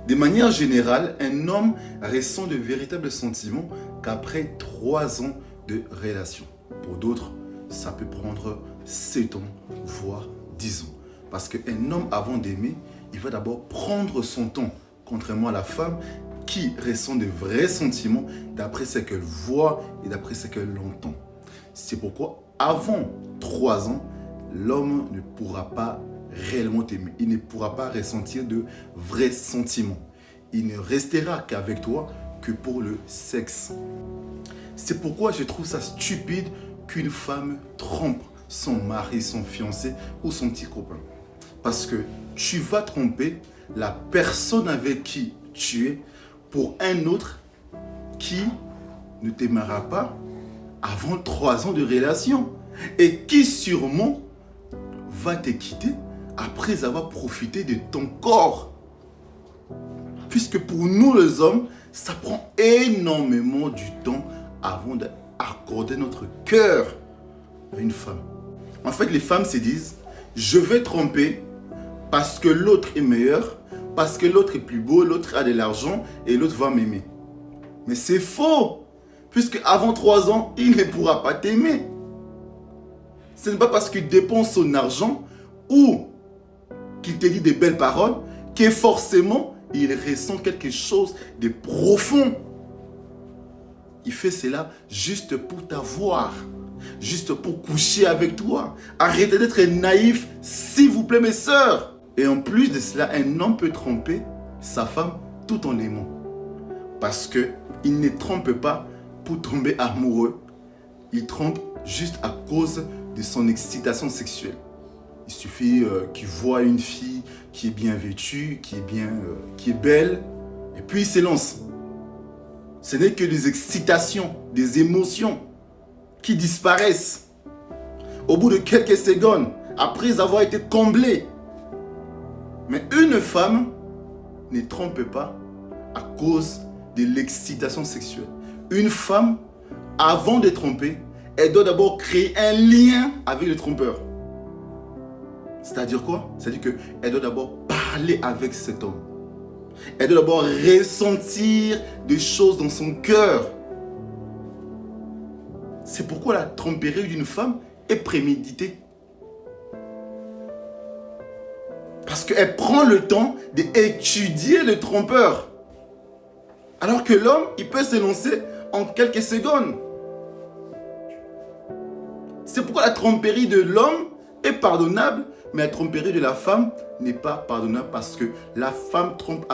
De manière générale, un homme ressent de véritables sentiments qu'après 3 ans de relation. Pour d'autres, ça peut prendre 7 ans, voire 10 ans. Parce qu'un homme, avant d'aimer, il va d'abord prendre son temps, contrairement à la femme qui ressent de vrais sentiments d'après ce qu'elle voit et d'après ce qu'elle entend. C'est pourquoi, avant 3 ans, l'homme ne pourra pas réellement t'aimer. Il ne pourra pas ressentir de vrais sentiments. Il ne restera qu'avec toi que pour le sexe. C'est pourquoi je trouve ça stupide qu'une femme trompe son mari, son fiancé ou son petit copain. Parce que tu vas tromper la personne avec qui tu es pour un autre qui ne t'aimera pas avant 3 ans de relation et qui sûrement va te quitter après avoir profité de ton corps. Puisque pour nous les hommes, ça prend énormément du temps avant d'accorder notre cœur à une femme. En fait, les femmes se disent, je vais tromper parce que l'autre est meilleur, parce que l'autre est plus beau, l'autre a de l'argent et l'autre va m'aimer. Mais c'est faux, puisque avant 3 ans, il ne pourra pas t'aimer. Ce n'est pas parce qu'il dépense son argent ou qu'il te dit des belles paroles que forcément il ressent quelque chose de profond. Il fait cela juste pour t'avoir, juste pour coucher avec toi. Arrêtez d'être naïf, s'il vous plaît, mes sœurs. Et en plus de cela, un homme peut tromper sa femme tout en l'aimant. Parce qu'il ne trompe pas pour tomber amoureux. Il trompe juste à cause de son excitation sexuelle. Il suffit qu'il voit une fille qui est bien vêtue, qui est belle, et puis il s'élance. Ce n'est que des excitations, des émotions qui disparaissent au bout de quelques secondes, après avoir été comblées. Mais une femme ne trompe pas à cause de l'excitation sexuelle. Une femme, avant de tromper, elle doit d'abord créer un lien avec le trompeur. C'est-à-dire quoi? C'est-à-dire qu'elle doit d'abord parler avec cet homme. Elle doit d'abord ressentir des choses dans son cœur. C'est pourquoi la tromperie d'une femme est préméditée. Parce qu'elle prend le temps d'étudier le trompeur. Alors que l'homme, il peut s'élancer en quelques secondes. C'est pourquoi la tromperie de l'homme est pardonnable, mais la tromperie de la femme n'est pas pardonnable parce que la femme trompe